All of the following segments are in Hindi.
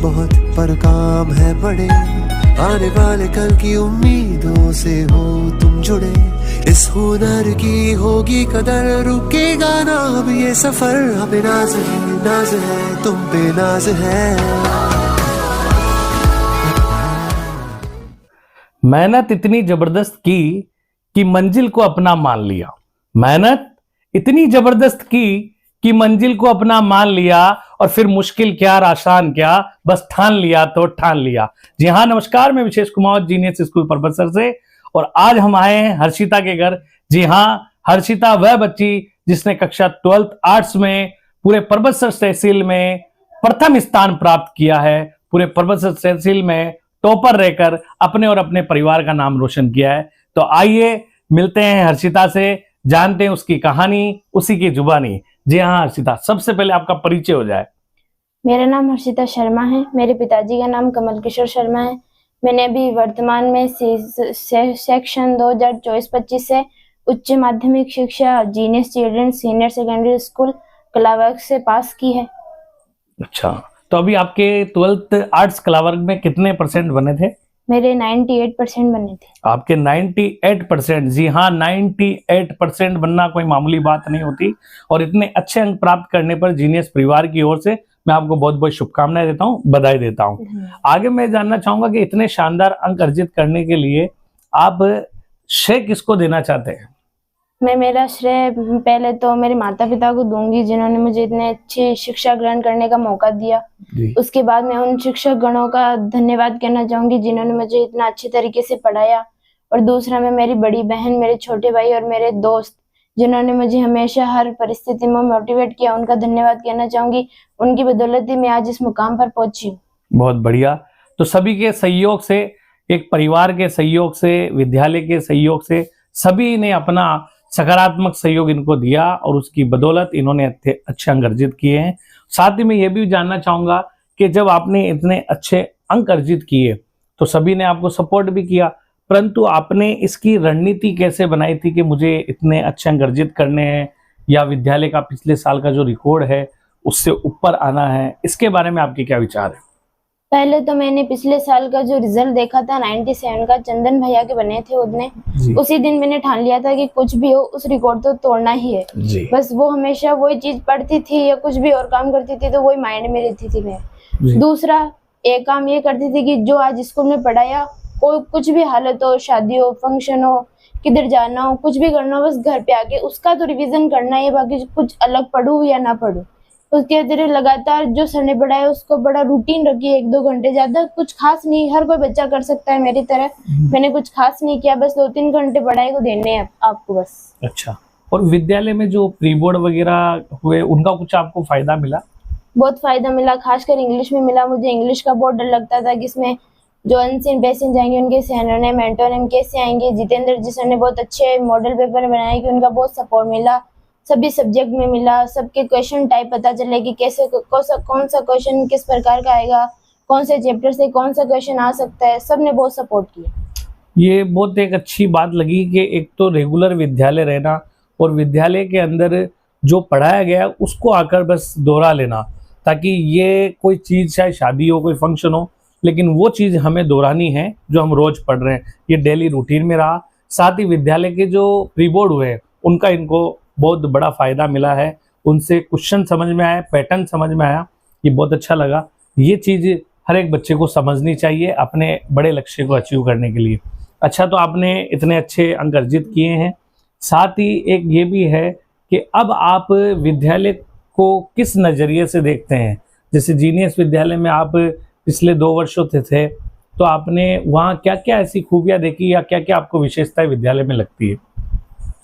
बहुत पर काम है बड़े, आने वाले कल की उम्मीदों से हो तुम जुड़े। इस हुनर की होगी कदर, रुकेगा ना अब ये सफर। हमें नाज है तुम पे नाज है। मेहनत इतनी जबरदस्त की कि मंजिल को अपना मान लिया। मेहनत इतनी जबरदस्त की कि मंजिल को अपना मान लिया, और फिर मुश्किल क्या आसान क्या, बस ठान लिया तो ठान लिया। जी हाँ, नमस्कार, मैं विशेष कुमार, जीनियस स्कूल परबतसर से, और आज हम आए हैं हर्षिता के घर। जी हाँ, हर्षिता वह बच्ची जिसने कक्षा 12th आर्ट्स में पूरे परबतसर तहसील में प्रथम स्थान प्राप्त किया है। पूरे परबतसर तहसील में टॉपर रहकर अपने और अपने परिवार का नाम रोशन किया है। तो आइए मिलते हैं हर्षिता से, जानते हैं उसकी कहानी, उसी की जुबानी। जी हाँ हर्षिता, सबसे पहले आपका परिचय हो जाए। मेरा नाम हर्षिता शर्मा है। मेरे पिताजी का नाम कमल किशोर शर्मा है। मैंने अभी वर्तमान में सेक्शन 2024-25 से उच्च माध्यमिक शिक्षा genius children senior secondary school कलावर्ग से पास की है। अच्छा, तो अभी आपके 12th आर्ट्स कलावर्ग में कितने % बने थे? मेरे 98% बने थे। आपके 98%? जी हाँ, 98% बनना कोई मामूली बात नहीं होती, और इतने अच्छे अंक प्राप्त करने पर जीनियस परिवार की ओर से मैं आपको बहुत बहुत शुभकामनाएं देता हूँ, बधाई देता हूँ। आगे मैं जानना चाहूंगा कि इतने शानदार अंक अर्जित करने के लिए आप श्रेय किसको देना चाहते हैं? मैं मेरा श्रेय पहले तो मेरे माता पिता को दूंगी, जिन्होंने मुझे इतने अच्छी शिक्षा ग्रहण करने का मौका दिया। उसके बाद मैं उन शिक्षक गणों का धन्यवाद कहना चाहूंगी जिन्होंने मुझे इतना अच्छे तरीके से पढ़ाया। और दूसरा मैं मेरी बड़ी बहन, मेरे छोटे भाई और मेरे दोस्त जिन्होंने मुझे हमेशा हर परिस्थिति में मोटिवेट किया, उनका धन्यवाद कहना चाहूंगी। उनकी बदौलत ही मैं आज इस मुकाम पर पहुंची हूँ। बहुत बढ़िया। तो सभी के सहयोग से, एक परिवार के सहयोग से, विद्यालय के सहयोग से, सभी ने अपना सकारात्मक सहयोग इनको दिया, और उसकी बदौलत इन्होंने अच्छे अंक अर्जित किए हैं। साथ ही मैं ये भी जानना चाहूंगा कि जब आपने इतने अच्छे अंक अर्जित किए तो सभी ने आपको सपोर्ट भी किया, परंतु आपने इसकी रणनीति कैसे बनाई थी कि मुझे इतने अच्छे अंक अर्जित करने हैं, या विद्यालय का पिछले साल का जो रिकॉर्ड है उससे ऊपर आना है? इसके बारे में आपके क्या विचार है? पहले तो मैंने पिछले साल का जो रिजल्ट देखा था 97 का, चंदन भैया के बने थे उतने, उसी दिन मैंने ठान लिया था कि कुछ भी हो उस रिकॉर्ड तो तोड़ना ही है। बस वो हमेशा वही चीज पढ़ती थी या कुछ भी और काम करती थी तो वही माइंड में रहती थी मैं। दूसरा एक काम ये करती थी कि जो आज स्कूल में पढ़ाया, कोई कुछ भी हालत हो, शादी हो, फंक्शन हो, किधर जाना हो, कुछ भी करना हो, बस घर पे आके उसका तो रिविजन करना है। बाकी कुछ अलग पढ़ूं या ना पढ़ूं, उसके अंदर लगातार जो सर ने पढ़ाया उसको बड़ा रूटीन रखिए, 1-2 घंटे, ज्यादा कुछ खास नहीं। हर कोई बच्चा कर सकता है मेरी तरह, मैंने कुछ खास नहीं किया, बस 2-3 घंटे पढ़ाई को देने हैं आपको बस। अच्छा, और विद्यालय में जो प्री बोर्ड वगैरह हुए उनका कुछ आपको फायदा मिला? बहुत फायदा मिला, खासकर इंग्लिश में मिला। मुझे इंग्लिश का बहुत डर लगता था कि इसमें जो अनसीन पेशेंट जाएंगे उनके सिनोनिम एंटोनिम कैसे आएंगे। जितेंद्र जी सर ने बहुत अच्छे मॉडल पेपर बनाए कि उनका बहुत सपोर्ट मिला, सभी सब्जेक्ट में मिला। सबके क्वेश्चन टाइप पता चले कि कैसे कौन सा क्वेश्चन किस प्रकार का आएगा, कौन से चैप्टर से कौन सा क्वेश्चन आ सकता है, सबने बहुत सपोर्ट किया। ये बहुत एक अच्छी बात लगी कि एक तो रेगुलर विद्यालय रहना, और विद्यालय के अंदर जो पढ़ाया गया उसको आकर बस दोहरा लेना, ताकि ये कोई चीज़, चाहे शादी हो, कोई फंक्शन हो, लेकिन वो चीज़ हमें दोहरानी है जो हम रोज पढ़ रहे हैं। ये डेली रूटीन में रहा। साथ ही विद्यालय के जो प्री बोर्ड हुए उनका इनको बहुत बड़ा फायदा मिला है। उनसे क्वेश्चन समझ में आया, पैटर्न समझ में आया, ये बहुत अच्छा लगा। ये चीज़ हर एक बच्चे को समझनी चाहिए अपने बड़े लक्ष्य को अचीव करने के लिए। अच्छा, तो आपने इतने अच्छे अंक अर्जित किए हैं। साथ ही एक ये भी है कि अब आप विद्यालय को किस नज़रिए से देखते हैं? जैसे जीनियस विद्यालय में आप पिछले 2 वर्षों थे, तो आपने वहाँ क्या क्या ऐसी खूबियाँ देखी, या क्या क्या आपको विशेषताएं विद्यालय में लगती है?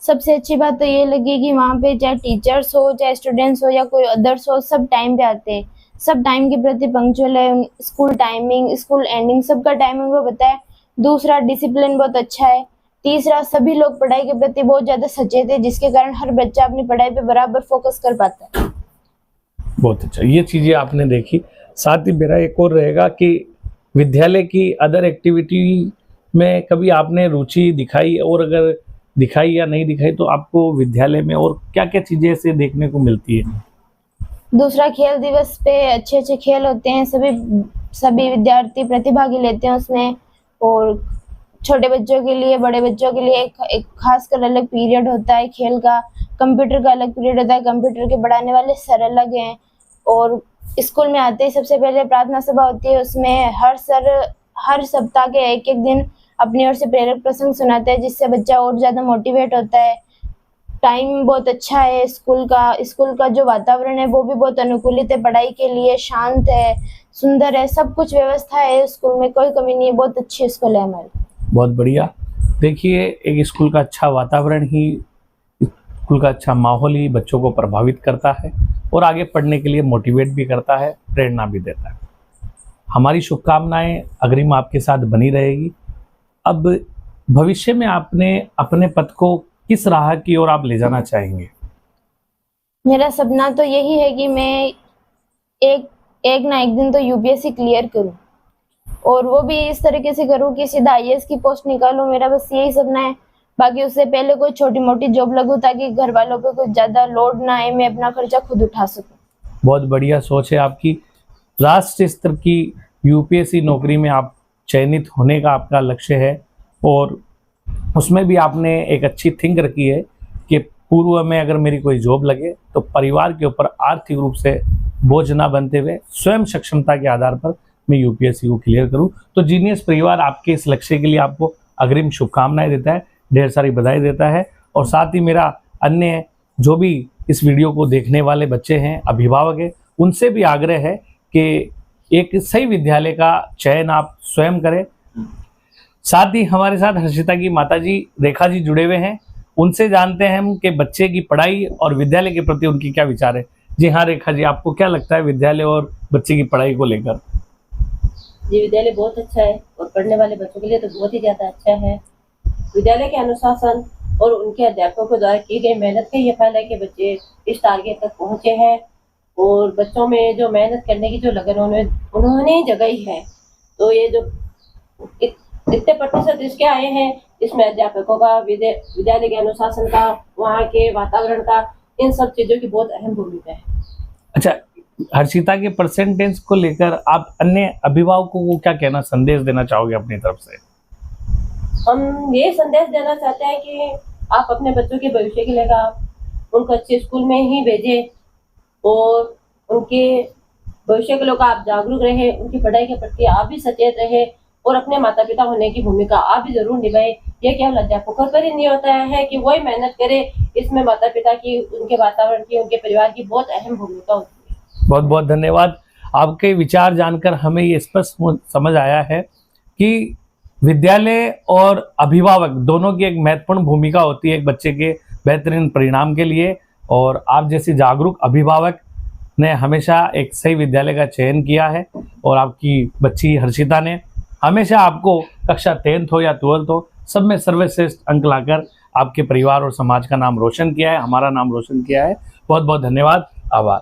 सबसे अच्छी बात तो ये लगी कि वहाँ पे चाहे टीचर्स हो, चाहे स्टूडेंट्स हो या कोई अदर्स हो, सब टाइम पे आते हैं, सब टाइम के प्रति पंक्चुअल है। स्कूल टाइमिंग, स्कूल एंडिंग, सबका टाइमिंग वो पता है। दूसरा डिसिप्लिन बहुत अच्छा है। तीसरा सभी लोग पढ़ाई के प्रति बहुत ज्यादा सचेत है, जिसके कारण हर बच्चा अपनी पढ़ाई पे बराबर फोकस कर पाता है। बहुत अच्छा, ये चीज़ें आपने देखी। साथ ही मेरा एक और रहेगा कि विद्यालय की अदर एक्टिविटी में कभी आपने रुचि दिखाई, और अगर दिखाई या नहीं दिखाई तो आपको विद्यालय में और क्या क्या चीज़ें से देखने को मिलती है? दूसरा, खेल दिवस पे अच्छे अच्छे खेल होते हैं, सभी सभी विद्यार्थी प्रतिभागी लेते हैं उसमें। और छोटे बच्चों के लिए, बड़े बच्चों के लिए एक खासकर अलग पीरियड होता है खेल का। कंप्यूटर का अलग पीरियड होता है, कंप्यूटर के पढ़ाने वाले सर अलग हैं। और स्कूल में आते ही सबसे पहले प्रार्थना सभा होती है, उसमें हर सर हर सप्ताह के एक दिन अपनी ओर से प्रेरक प्रसंग सुनाते हैं, जिससे बच्चा और ज़्यादा मोटिवेट होता है। टाइम बहुत अच्छा है स्कूल का जो वातावरण है वो भी बहुत अनुकूलित है पढ़ाई के लिए, शांत है, सुंदर है, सब कुछ व्यवस्था है स्कूल में, कोई कमी नहीं है, बहुत अच्छी स्कूल है हमारी। बहुत बढ़िया। देखिए, एक स्कूल का अच्छा वातावरण ही, स्कूल का अच्छा माहौल ही बच्चों को प्रभावित करता है और आगे पढ़ने के लिए मोटिवेट भी करता है, प्रेरणा भी देता है। हमारी शुभकामनाएं अग्रिम आपके साथ बनी रहेगी। अब भविष्य में आपने अपने पद को किस राह की ओर आप ले जाना चाहेंगे? मेरा सपना तो यही है कि मैं एक ना एक दिन तो यूपीएससी क्लियर करूं, और वो भी इस तरीके से करूं कि सीधा आईएएस की पोस्ट निकालूं। मेरा बस यही सपना है। बाकी उससे पहले कोई छोटी मोटी जॉब लगूं ताकि घर वालों पे कुछ ज़्यादा लोड ना आए, मैं अपना खर्चा खुद उठा सकूं। बहुत बढ़िया सोच है आपकी। राष्ट्रीय स्तर की यूपीएससी नौकरी में आप चयनित होने का आपका लक्ष्य है, और उसमें भी आपने एक अच्छी थिंक रखी है कि पूर्व में अगर मेरी कोई जॉब लगे तो परिवार के ऊपर आर्थिक रूप से बोझ ना बनते हुए स्वयं सक्षमता के आधार पर मैं यूपीएससी को क्लियर करूं। तो जीनियस परिवार आपके इस लक्ष्य के लिए आपको अग्रिम शुभकामनाएं देता है, ढेर सारी बधाई देता है। और साथ ही मेरा अन्य जो भी इस वीडियो को देखने वाले बच्चे हैं, अभिभावक हैं, उनसे भी आग्रह है कि एक सही विद्यालय का चयन आप स्वयं करें। साथ ही हमारे साथ हर्षिता की माताजी रेखा जी जुड़े हुए हैं, उनसे जानते हैं हम कि बच्चे की पढ़ाई और विद्यालय के प्रति उनकी क्या विचार है। जी हाँ रेखा जी, आपको क्या लगता है विद्यालय और बच्चे की पढ़ाई को लेकर? जी, विद्यालय बहुत अच्छा है और पढ़ने वाले बच्चों के लिए तो बहुत ही ज़्यादा अच्छा है। विद्यालय के अनुशासन और उनके अध्यापकों द्वारा की गई मेहनत का ये फल है कि बच्चे इस टारगेट तक पहुँचे हैं, और बच्चों में जो मेहनत करने की जो लगन उन्होंने ही जगाई है। तो ये जो इतने प्रतिशत इसके आए हैं, इसमें अध्यापकों का, विद्यालय के अनुशासन का, वहाँ के वातावरण का, इन सब चीज़ों की बहुत अहम भूमिका है। अच्छा, हर्षिता के परसेंटेज को लेकर आप अन्य अभिभावकों को क्या कहना, संदेश देना चाहोगे अपनी तरफ से? हम ये संदेश देना चाहते हैं कि आप अपने बच्चों के भविष्य के लिए उनको अच्छे स्कूल में ही भेजें, और उनके भविष्य के लोग आप जागरूक रहे, उनकी पढ़ाई के प्रति आप भी सचेत रहे, और अपने माता पिता होने की भूमिका आप भी जरूर निभाएं। ये केवल अध्यापकों पर ही नहीं होता है कि वही मेहनत करे, इसमें माता पिता की, उनके वातावरण की, उनके परिवार की बहुत अहम भूमिका होती है। बहुत बहुत धन्यवाद। आपके विचार जानकर हमें ये स्पष्ट समझ आया है कि विद्यालय और अभिभावक दोनों की एक महत्वपूर्ण भूमिका होती है एक बच्चे के बेहतरीन परिणाम के लिए, और आप जैसे जागरूक अभिभावक ने हमेशा एक सही विद्यालय का चयन किया है, और आपकी बच्ची हर्षिता ने हमेशा आपको कक्षा 10th हो या 12th हो, सब में सर्वश्रेष्ठ अंक लाकर आपके परिवार और समाज का नाम रोशन किया है, हमारा नाम रोशन किया है। बहुत बहुत धन्यवाद, आभार।